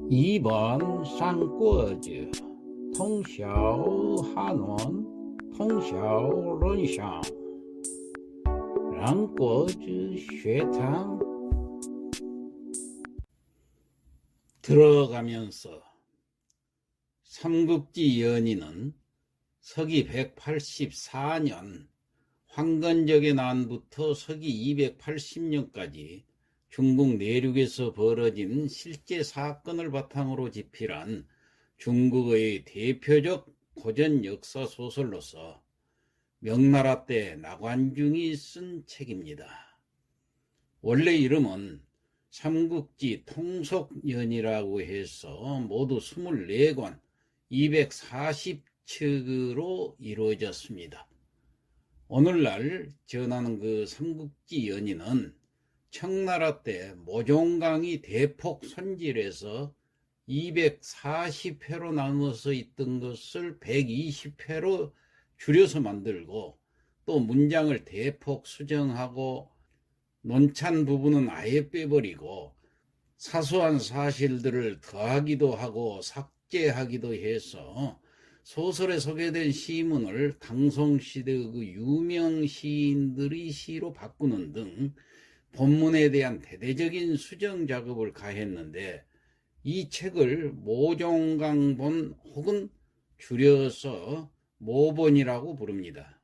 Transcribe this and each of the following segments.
2번三国子通晓汉文通晓论想让国子学堂들어가면서 삼국지 연의는 서기 184년 황건적의 난부터 서기 280년까지 중국 내륙에서 벌어진 실제 사건을 바탕으로 집필한 중국의 대표적 고전 역사 소설로서 명나라 때 나관중이 쓴 책입니다. 원래 이름은 삼국지 통속연이라고 해서 모두 24권 240척으로 이루어졌습니다. 오늘날 전하는 그 삼국지 연의는 청나라 때 모종강이 대폭 손질해서 240회로 나누어서 있던 것을 120회로 줄여서 만들고 또 문장을 대폭 수정하고 논찬 부분은 아예 빼버리고 사소한 사실들을 더하기도 하고 삭제하기도 해서 소설에 소개된 시문을 당송시대의 그 유명 시인들의 시로 바꾸는 등 본문에 대한 대대적인 수정 작업을 가했는데 이 책을 모종강본 혹은 줄여서 모본이라고 부릅니다.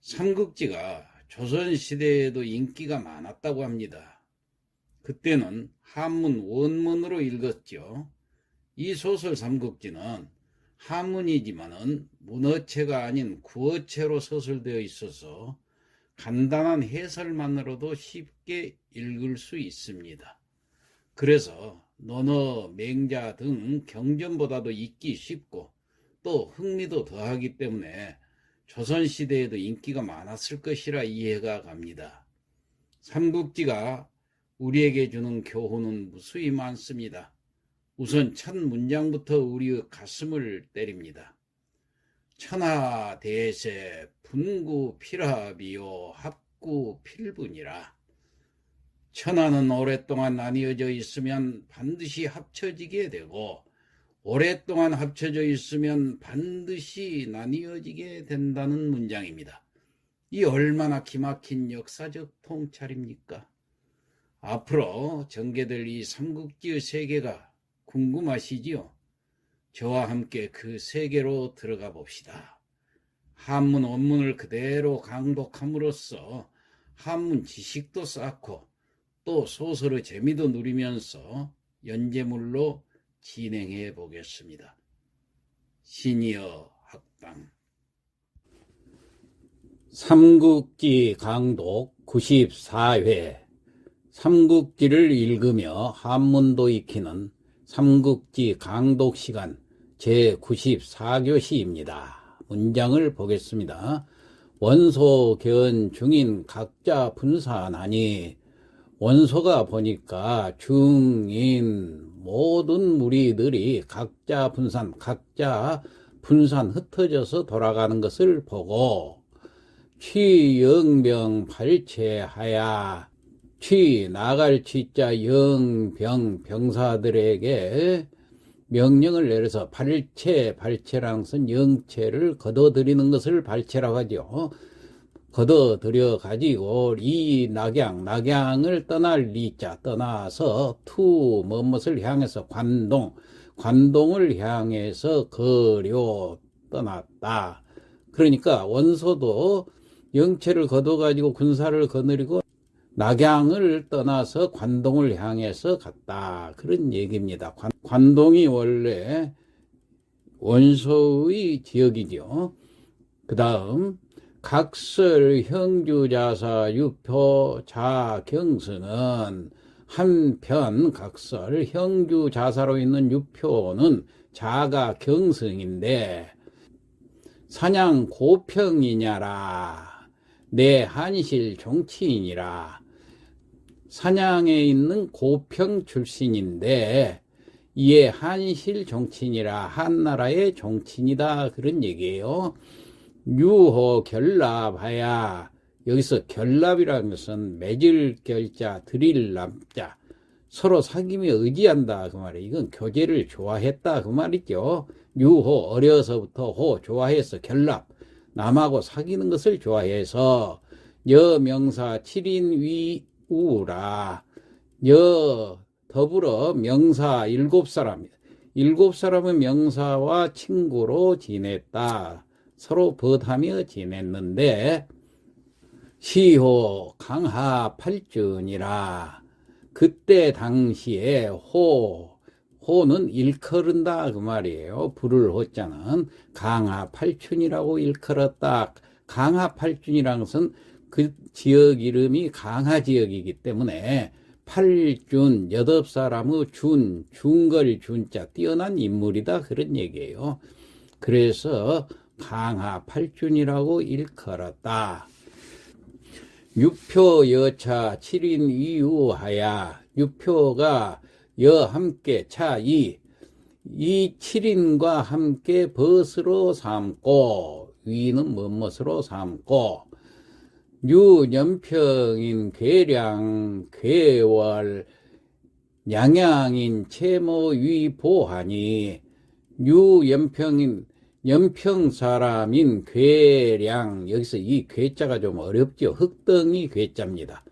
삼국지가 조선시대에도 인기가 많았다고 합니다. 그때는 한문 원문으로 읽었죠. 이 소설 삼국지는 한문이지만은 문어체가 아닌 구어체로 서술되어 있어서 간단한 해설만으로도 쉽게 읽을 수 있습니다. 그래서 논어, 맹자 등 경전보다도 읽기 쉽고 또 흥미도 더하기 때문에 조선시대에도 인기가 많았을 것이라 이해가 갑니다. 삼국지가 우리에게 주는 교훈은 무수히 많습니다. 우선 첫 문장부터 우리의 가슴을 때립니다. 천하대세 분구필합이요 합구필분이라. 천하는 오랫동안 나뉘어져 있으면 반드시 합쳐지게 되고 오랫동안 합쳐져 있으면 반드시 나뉘어지게 된다는 문장입니다. 이 얼마나 기막힌 역사적 통찰입니까? 앞으로 전개될 이 삼국지의 세계가 궁금하시지요? 저와 함께 그 세계로 들어가 봅시다. 한문 원문을 그대로 강독함으로써 한문 지식도 쌓고 또 소설의 재미도 누리면서 연재물로 진행해 보겠습니다. 시니어 학당 삼국지 강독 94회 삼국지를 읽으며 한문도 익히는 삼국지 강독 시간 제94교시입니다. 문장을 보겠습니다. 원소, 견, 중인 각자 분산하니 원소가 보니까 중인 모든 무리들이 각자 분산 흩어져서 돌아가는 것을 보고 취영병 발체하야 취 나갈 취자 영병 병사들에게 명령을 내려서 발체라는 것은 영체를 거둬들이는 것을 발체라고 하죠. 거둬들여 가지고 이 낙양을 떠날 리자 떠나서 무엇을 향해서 관동을 향해서 거려 떠났다. 그러니까 원소도 영체를 거둬 가지고 군사를 거느리고 낙양을 떠나서 관동을 향해서 갔다. 그런 얘기입니다. 관동이 원래 원소의 지역이죠. 그 다음 각설 형주자사 유표 자경수는 한편 각설 형주자사로 있는 유표는 자가 경승인데 사냥 고평이냐라 내 한실 종치이니라. 사냥에 있는 고평 출신인데 이에 한실 종친이라 한나라의 종친이다. 그런 얘기예요. 유호 결납하야 여기서 결납이라는 것은 맺을 결자, 드릴 남자, 서로 사귐에 의지한다 그 말이에요. 이건 교제를 좋아했다 그 말이죠. 유호 어려서부터 호 좋아해서 결랍 남하고 사귀는 것을 좋아해서 여명사 7인 위우라 여 더불어 명사 7사람 7사람의 명사와 친구로 지냈다. 서로 벗하며 지냈는데 시호 강하 8준이라 그때 당시에 호는 일컬은다 그 말이에요. 불을 호자는 강하 8춘이라고 일컬었다. 강하 8준이라는 것은 그 지역 이름이 강하 지역이기 때문에 8준 8사람의 중걸 준자 뛰어난 인물이다 그런 얘기예요. 그래서 강하 8준이라고 일컬었다. 유표 여차 7인 이유하야 유표가 여 함께 차 이 7인과 함께 벗으로 삼고 위는 뭐뭇으로 삼고 유연평인 괴량 괴월 양양인 채모 위보하니 유연평인 연평 사람인 괴량 여기서 이 괴자가 좀 어렵죠. 흑덩이 괴자입니다.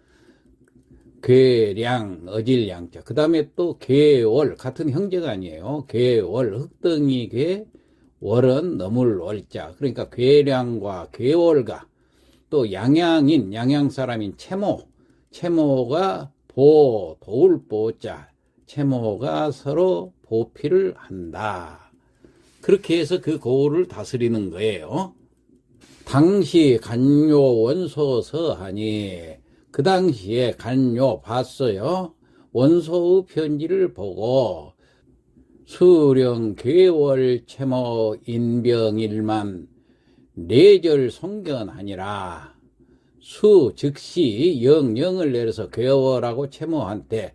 괴량 어질양자 그 다음에 또 괴월 같은 형제가 아니에요. 괴월 흑덩이 괴 월은 너물 월자 그러니까 괴량과 괴월과 또 양양인 양양 사람인 채모가 도울 보자 채모가 서로 보필을 한다. 그렇게 해서 그 고을을 다스리는 거예요. 당시 간요 원소서하니 그 당시에 간요 봤어요. 원소의 편지를 보고 수령 괴월 채모 인병일만 내절 송견하니라. 수 즉시 영령을 내려서 괴월하고 채모한테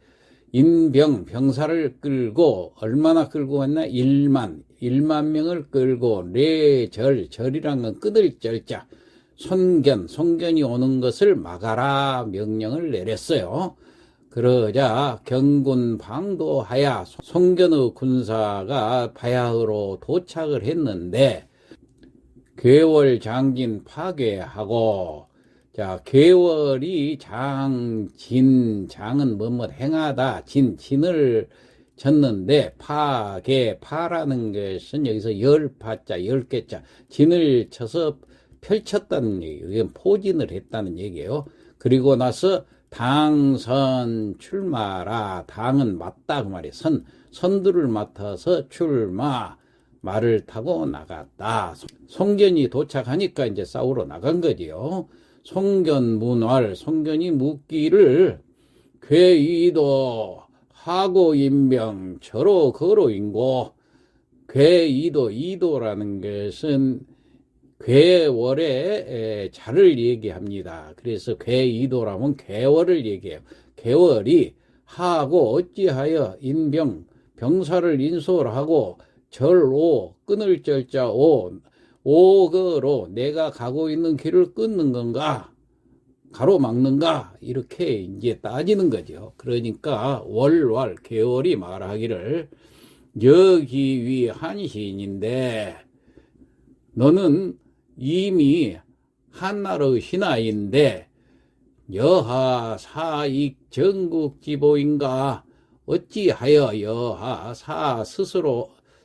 인병사를 끌고 얼마나 끌고 왔나 1만 명을 끌고 절이란 건 끊을 절자 송견이 오는 것을 막아라 명령을 내렸어요. 그러자 경군 방도하야 송견의 군사가 바야흐로 도착을 했는데 괴월 장진 파괴하고 자 괴월이 장은 뭐뭐 행하다 진을 졌는데 파라는 것은 여기서 열파자 10개자 진을 쳐서 펼쳤다는 얘기예요. 이건 포진을 했다는 얘기예요. 그리고 나서 당선 출마라 당은 맞다 그 말이에요. 선두를 맡아서 출마 말을 타고 나갔다. 송견이 도착하니까 이제 싸우러 나간 거지요. 송견 문활 송견이 묻기를 괴이도 하고 인명 저로 거로 인고 괴이도라는 것은 괴월의 자를 얘기합니다. 그래서 괴이도라면 괴월을 얘기해요. 괴월이 하고 어찌하여 병사를 인솔하고 절오 끊을 절자 오거로 내가 가고 있는 길을 끊는 건가 가로막는가 이렇게 이제 따지는 거죠. 그러니까 월왈 괴월이 말하기를 여기 위 한신인데 너는 이미 한나라의 신하인데 여하 사익 전국지보인가 어찌하여 여하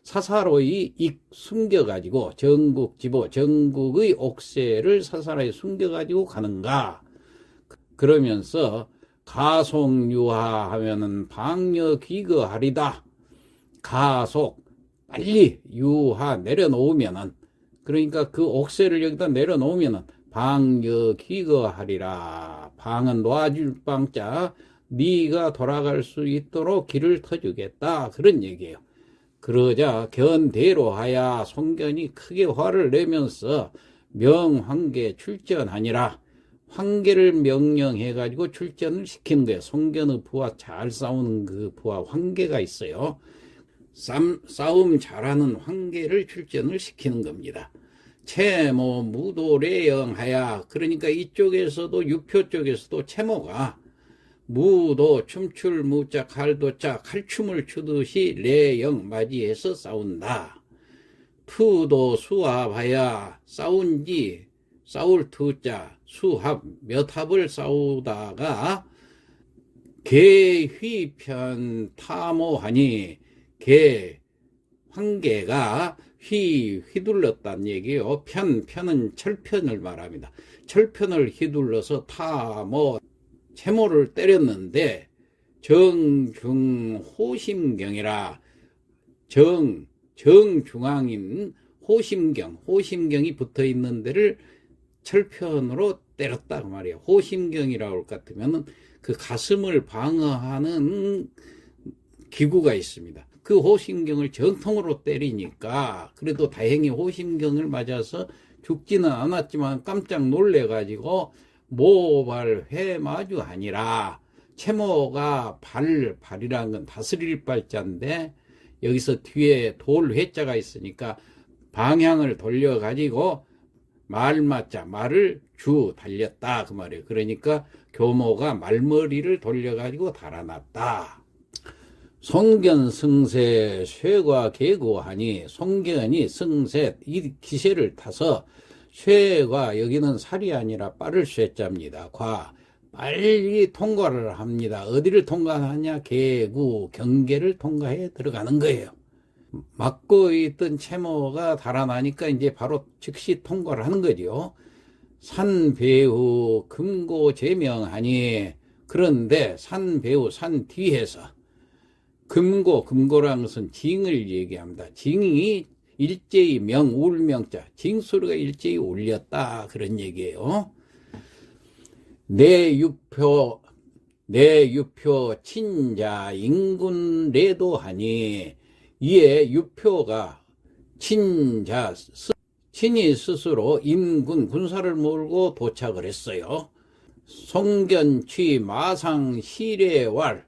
사사로이 숨겨가지고 전국지보 전국의 옥새를 사사로이 숨겨가지고 가는가. 그러면서 가속유하 하면은 방여 귀거하리다. 가속 빨리 유하 내려놓으면은 그러니까 그 옥새를 여기다 내려놓으면은 방여 귀거하리라. 방은 놔줄 방자 네가 돌아갈 수 있도록 길을 터주겠다 그런 얘기예요. 그러자 견대로 하야 송견이 크게 화를 내면서 명황계 출전하니라. 황계를 명령해가지고 출전을 시키는 거예요. 송견의 부하 잘 싸우는 그 부하 황계가 있어요. 싸움 잘하는 황계를 출전을 시키는 겁니다. 채모 무도래영하야 그러니까 이쪽에서도 유표 쪽에서도 채모가 무도 춤출 무자 칼도자 칼춤을 추듯이 레영 맞이해서 싸운다. 투도 수합하여 싸운지 싸울 투자 수합 몇 합을 싸우다가 개휘편 타모하니 개 황개가 휘둘렀다는 얘기요. 편은 철편을 말합니다. 철편을 휘둘러서 타모 채모를 때렸는데 정중호심경이라 정중앙인 호심경이 붙어있는 데를 철편으로 때렸다 그 말이에요. 호심경이라고 할 것 같으면 그 가슴을 방어하는 기구가 있습니다. 그 호심경을 정통으로 때리니까 그래도 다행히 호심경을 맞아서 죽지는 않았지만 깜짝 놀래가지고 모발 회마주 아니라 채모가 발이라는 건 다스릴 발자인데 여기서 뒤에 돌 회자가 있으니까 방향을 돌려가지고 말맞자 말을 달렸다 그 말이에요. 그러니까 교모가 말머리를 돌려가지고 달아났다. 송견승세 쇠과 개구하니 송견이 승세 이 기세를 타서 쇠가 여기는 살이 아니라 빠를 쇠자입니다. 빨리 통과를 합니다. 어디를 통과하냐? 개구 경계를 통과해 들어가는 거예요. 막고 있던 채모가 달아나니까 이제 바로 즉시 통과를 하는 거죠. 산배후 금고제명하니 그런데 산배후 산 뒤에서 금고라는 것은 징을 얘기합니다. 징이 일제히 울명자 징소리가 일제히 울렸다 그런 얘기예요. 내유표 친자 인군 레도하니 이에 유표가 친이 스스로 인군 군사를 몰고 도착을 했어요. 송견취 마상 시례왈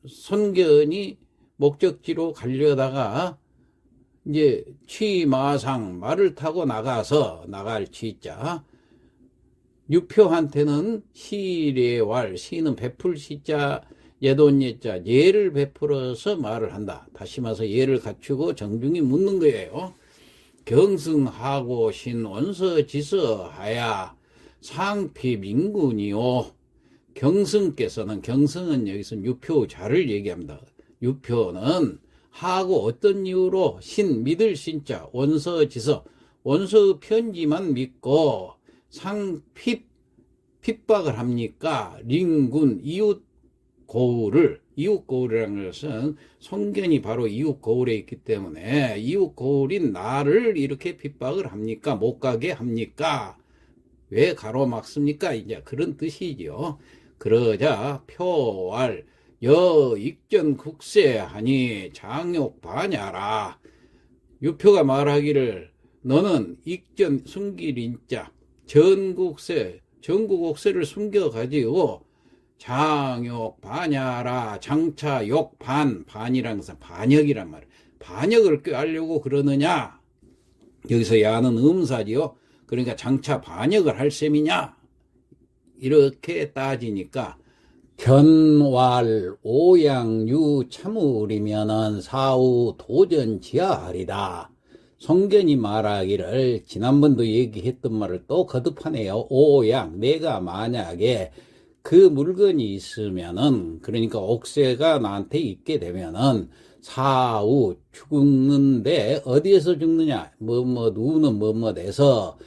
손견이 목적지로 가려다가 이제 취마상 말을 타고 나갈 취자 유표한테는 시례왈 시는 베풀 시자 예돈 예자 예를 베풀어서 말을 한다. 다시 말해서 예를 갖추고 정중히 묻는 거예요. 경승하고 신원서지서 하야 상피 민군이요. 경승은 여기서 유표자를 얘기합니다. 유표는 하고 어떤 이유로 믿을 신자 원서지서 원서 편지만 믿고 핍박을 합니까? 링군 이웃 거울이라는 것은 송견이 바로 이웃 거울에 있기 때문에 이웃 거울인 나를 이렇게 핍박을 합니까? 못 가게 합니까? 왜 가로막습니까? 이제 그런 뜻이지요. 그러자 표왈 여익전 국세하니 장욕 반야라. 유표가 말하기를 너는 익전 숨길 인자 전국 옥세를 숨겨가지고 장욕 반야라. 장차 욕 반이란 것은 반역이란 말이에요. 반역을 꾀하려고 그러느냐? 여기서 야는 음사지요. 그러니까 장차 반역을 할 셈이냐? 이렇게 따지니까 견왈 오양유 참으리면은 사후 도전지하리다. 성견이 말하기를 지난번도 얘기했던 말을 또 거듭하네요. 오양 내가 만약에 그 물건이 있으면은 그러니까 옥새가 나한테 있게 되면은 사후 죽는데 어디에서 죽느냐? 누는 뭐뭐에서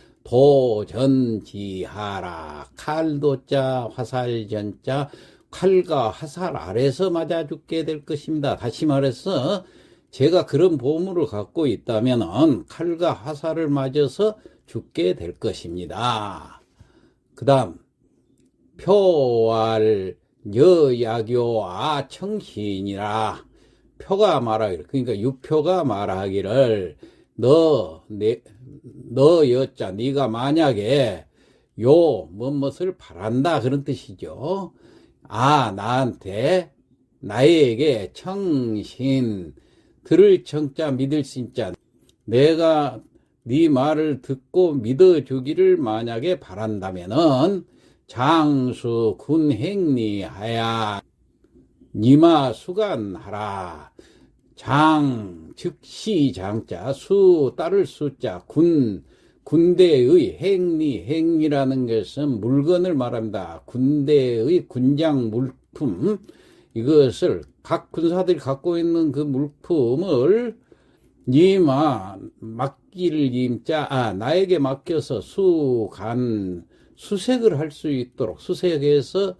도전지하라. 칼도자 화살전자 칼과 화살 아래서 맞아 죽게 될 것입니다. 다시 말해서 제가 그런 보물을 갖고 있다면 칼과 화살을 맞아서 죽게 될 것입니다. 그 다음 표왈 여야교 아청신이라. 표가 말하기를 그러니까 유표가 말하기를 너 여자 네가 만약에 무엇을 바란다 그런 뜻이죠. 나에게 청신 들을 청자 믿을 신자 내가 네 말을 듣고 믿어주기를 만약에 바란다면은 장수 군행리하야 니마 수간하라. 장 즉시 장자, 수 따를 수자, 군대의 행리라는 것은 물건을 말합니다. 군대의 군장 물품, 이것을 각 군사들이 갖고 있는 그 물품을 니마 맡길 임자, 나에게 맡겨서 수색을 할 수 있도록, 수색해서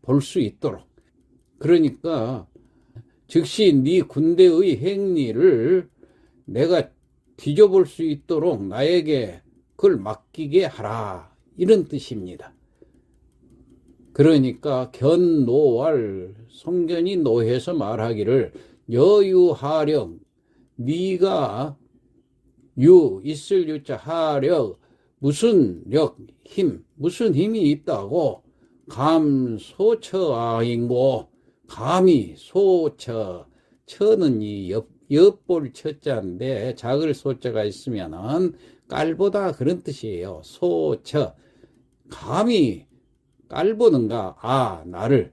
볼 수 있도록. 그러니까 즉시 네 군대의 행리를 내가 뒤져볼 수 있도록 나에게 그걸 맡기게 하라, 이런 뜻입니다. 그러니까 견노할, 성견이 노해서 말하기를 여유하령, 네가 있을 유자, 하력, 무슨 힘, 무슨 힘이 있다고, 감소처아인고, 감히 처는 이 엿볼 처자인데 작을 소자가 있으면은 깔보다, 그런 뜻이에요. 소처, 감히 깔보는가, 나를.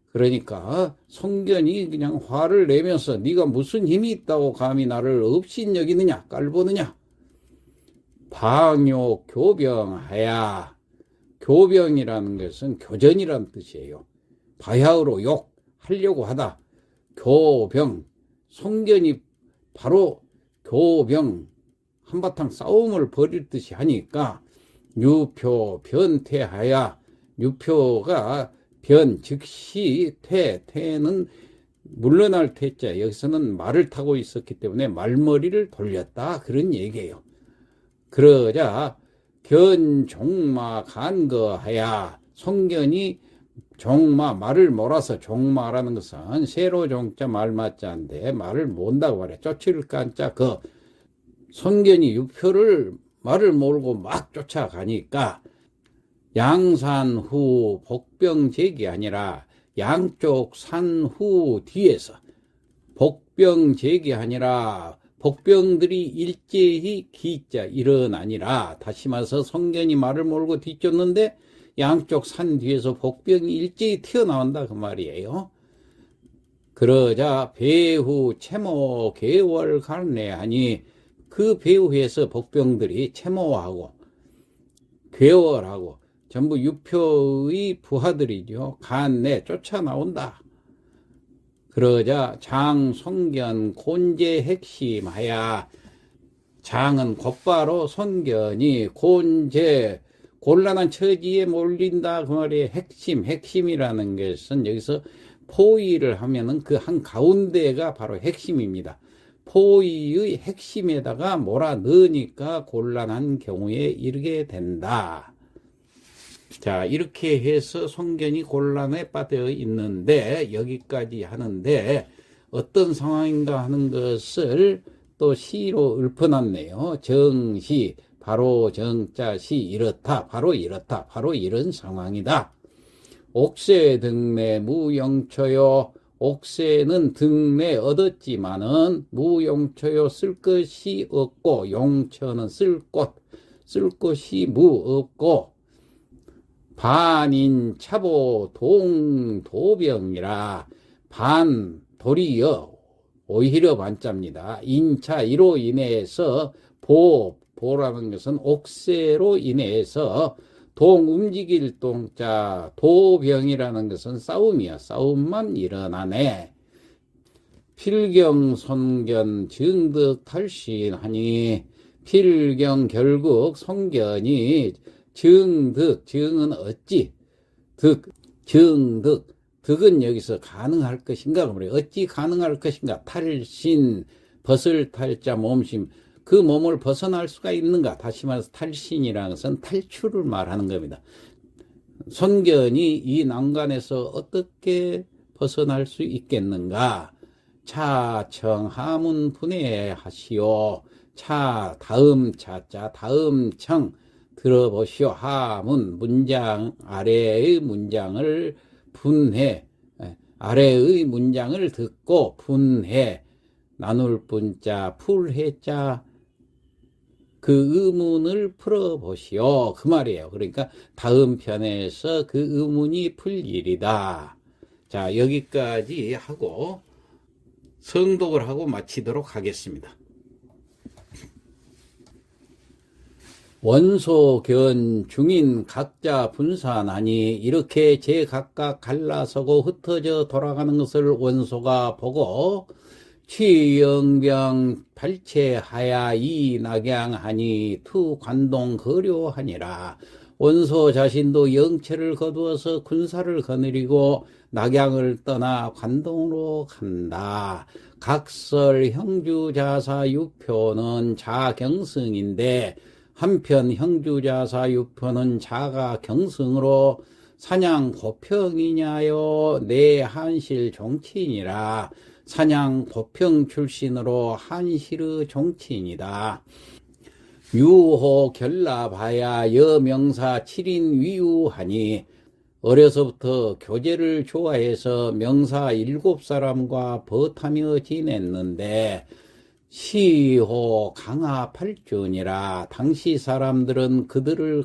그러니까 성견이 그냥 화를 내면서 네가 무슨 힘이 있다고 감히 나를 업신여기느냐, 깔보느냐. 방요 교병하야, 교병이라는 것은 교전이라는 뜻이에요. 바야흐로 욕하려고 하다. 교병, 성견이 바로 교병, 한바탕 싸움을 벌일 듯이 하니까 유표 변퇴하야, 유표가 즉시 퇴는 물러날 퇴자, 여기서는 말을 타고 있었기 때문에 말머리를 돌렸다, 그런 얘기예요. 그러자 견종마 간거하야, 성견이 말을 몰아서, 종마라는 것은 세로 종자 말마자인데 말을 몬다고 말해. 쫓을 깐자, 성견이 유표를 말을 몰고 막 쫓아가니까 양산 후 복병제기 아니라 양쪽 산 후 뒤에서, 복병제기 아니라 복병들이 일제히 기자 일은 아니라, 다시 말해서 성견이 말을 몰고 뒤쫓는데 양쪽 산 뒤에서 복병이 일제히 튀어나온다, 그 말이에요. 그러자 배후 채모 개월 갈래하니, 그 배후에서 복병들이 채모하고 괴월하고 전부 유표의 부하들이죠. 간내 쫓아 나온다. 그러자 장 성견 곤제 핵심하야, 장은 곧바로 성견이 곤제 곤란한 처지에 몰린다, 그 말이 핵심이라는 것은 여기서 포위를 하면은 그 한 가운데가 바로 핵심입니다. 포위의 핵심에다가 몰아 넣으니까 곤란한 경우에 이르게 된다. 자, 이렇게 해서 성견이 곤란에 빠져 있는데, 여기까지 하는데 어떤 상황인가 하는 것을 또 시로 읊어놨네요. 정시, 바로 정자시, 이렇다, 바로 이렇다, 바로 이런 상황이다. 옥새 등내 무용처요, 옥새는 등내 얻었지만은 무용처요, 쓸 것이 없고, 용처는 쓸 곳이 없고, 반인 차보 동도병이라, 도리여 오히려 반자입니다. 인차, 이로 인해서 보라는 것은 옥새로 인해서, 움직일 동자, 도병이라는 것은 싸움이야. 싸움만 일어나네. 필경 손견 증득 탈신하니, 필경 결국 성견이 증은 어찌, 득은 여기서 가능할 것인가, 어찌 가능할 것인가. 탈신, 벗을 탈자 몸심, 그 몸을 벗어날 수가 있는가. 다시 말해서 탈신이라는 것은 탈출을 말하는 겁니다. 손견이 이 난관에서 어떻게 벗어날 수 있겠는가. 차청 하문 분해하시오. 다음 청 들어보시오. 하문, 문장, 아래의 문장을 분해, 아래의 문장을 듣고 분해, 나눌 분자, 풀해자, 그 의문을 풀어보시오. 그 말이에요. 그러니까 다음 편에서 그 의문이 풀리리다. 자, 여기까지 하고 성독을 하고 마치도록 하겠습니다. 원소, 견, 중인 각자 분산하니 이렇게 제각각 갈라서고 흩어져 돌아가는 것을 원소가 보고 취영병 발체하야 이낙양하니 투관동 거료하니라. 원소 자신도 영체를 거두어서 군사를 거느리고 낙양을 떠나 관동으로 간다. 각설 형주자사 유표는 자경승인데 한편 형주자사 유표는 자가 경승으로 사냥 고평이냐요 내 한실 종친이라. 사냥 고평 출신으로 한실의 종친이다. 유호 결납하야 여명사 7인 위유하니 어려서부터 교제를 좋아해서 명사 7사람과 벗하며 지냈는데 시호 강하 8준이라. 당시 사람들은 그들을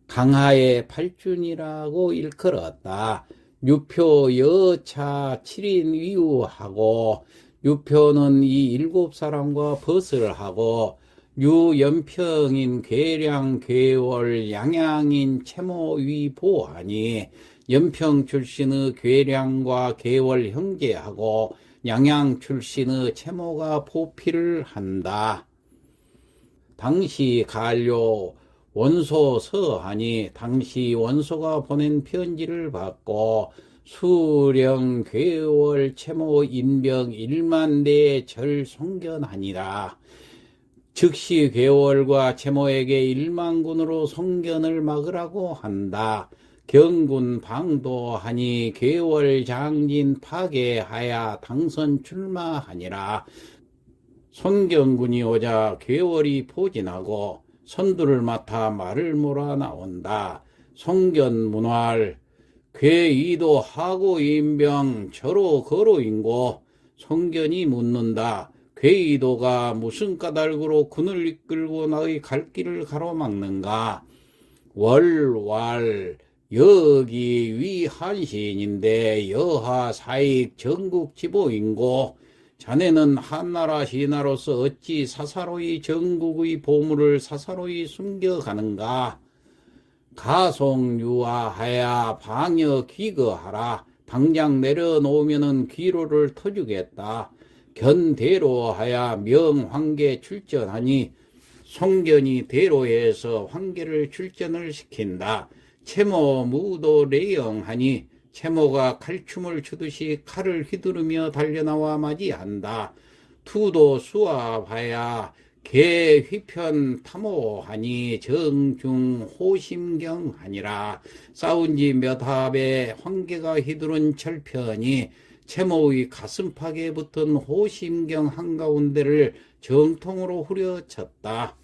강하의 8준이라고 일컬었다. 유표 여차 7인 위유하고 유표는 이 7사람과 벗을 하고 유연평인 괴량 괴월 양양인 채모위보하니 연평 출신의 괴량과 괴월 형제하고 양양 출신의 채모가 보필을 한다. 당시 간료 원소 서하니 당시 원소가 보낸 편지를 받고 수령 괴월 채모 인병 1만 대 절 송견하니라. 즉시 괴월과 채모에게 1만군으로 송견을 막으라고 한다. 경군 방도하니 괴월 장진 파괴하야 당선 출마하니라. 손경군이 오자 괴월이 포진하고 선두를 맡아 말을 몰아 나온다. 송견문활 괴이도 하고 인병 저로 거로인고. 송견이 묻는다. 괴이도가 무슨 까닭으로 군을 이끌고 나의 갈 길을 가로막는가. 월왈 여기 위한신인데 여하 사익 전국 지보인고. 자네는 한나라 신하로서 어찌 사사로이 전국의 보물을 사사로이 숨겨가는가. 가송유화하야 방여 귀거하라. 당장 내려놓으면은 귀로를 터주겠다. 견대로하야 명황계 출전하니 송견이 대로에서 황계를 출전을 시킨다. 채모 무도 레영하니 채모가 칼춤을 추듯이 칼을 휘두르며 달려나와 맞이한다. 투도 수압하야 개 휘편 탐호하니 정중 호심경하니라. 싸운 지 몇 합에 황계가 휘두른 철편이 채모의 가슴팍에 붙은 호심경 한가운데를 정통으로 후려쳤다.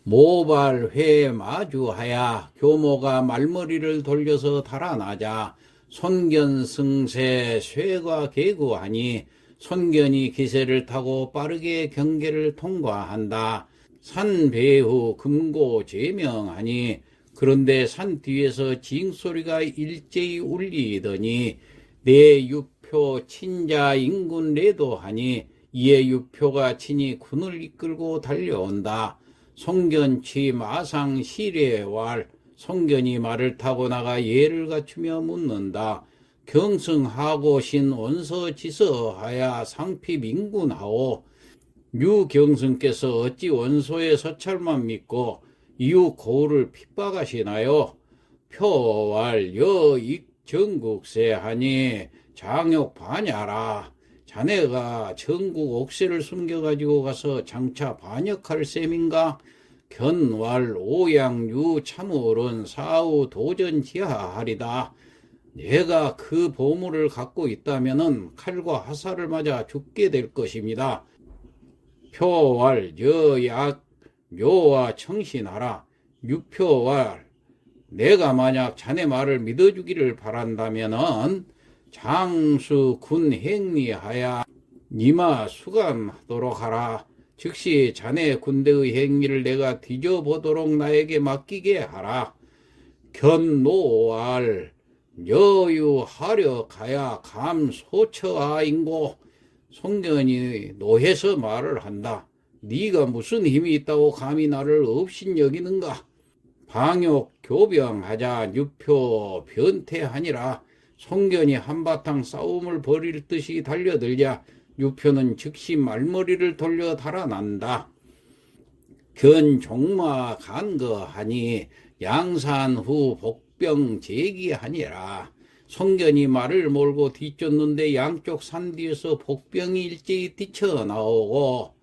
모발회 마주하야 교모가 말머리를 돌려서 달아나자 손견승세 쇠가 계구하니 손견이 기세를 타고 빠르게 경계를 통과한다. 산 배후 금고 제명하니 그런데 산 뒤에서 징소리가 일제히 울리더니 내 유표 친자 인군 레도하니 이에 유표가 친히 군을 이끌고 달려온다. 송견치 마상 시례왈 송견이 말을 타고 나가 예를 갖추며 묻는다. 경승하고 신 원서지서하야 상피 민군하오. 유경승께서 어찌 원소의 서찰만 믿고 이후 고을을 핍박하시나요? 표왈 여익 전국세 하니 장욕 반야라. 자네가 전국 옥세를 숨겨가지고 가서 장차 반역할 셈인가? 견왈 오양유 참을은 사후 도전지하하리다. 내가 그 보물을 갖고 있다면은 칼과 화살을 맞아 죽게 될 것입니다. 표왈 여약 묘와 청신하라. 유표왈 내가 만약 자네 말을 믿어주기를 바란다면은 장수 군 행리하야 니마 수감하도록 하라. 즉시 자네 군대의 행위를 내가 뒤져보도록 나에게 맡기게 하라. 견노알 여유하려 가야 감소처아인고. 송견이 노해서 말을 한다. 네가 무슨 힘이 있다고 감히 나를 업신여기는가. 방역 교병하자 유표 변태하니라. 송견이 한바탕 싸움을 벌일 듯이 달려들자 유표는 즉시 말머리를 돌려 달아난다. 견종마 간거하니 양산 후 복병 제기하니라. 송견이 말을 몰고 뒤쫓는데 양쪽 산 뒤에서 복병이 일제히 뛰쳐나오고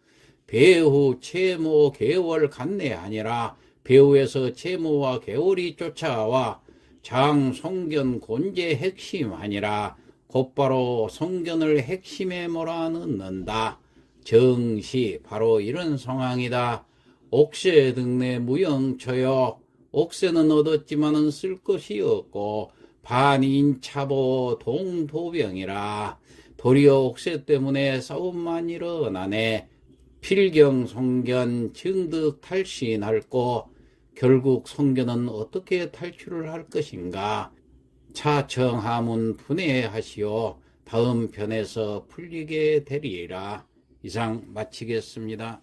배후 채모 개월 간내하니라. 배후에서 채모와 개월이 쫓아와 장 송견 곤제 핵심하니라. 곧바로 송견을 핵심에 몰아넣는다. 정시 바로 이런 상황이다. 옥새 등내 무영처요. 옥새는 얻었지만은 쓸 것이 없고 반인차보 동도병이라. 도리어 옥새 때문에 싸움만 일어나네. 필경 송견 증득 탈신할고 결국 송견은 어떻게 탈출을 할 것인가. 차청하문 분해하시오. 다음 편에서 풀리게 되리라. 이상 마치겠습니다.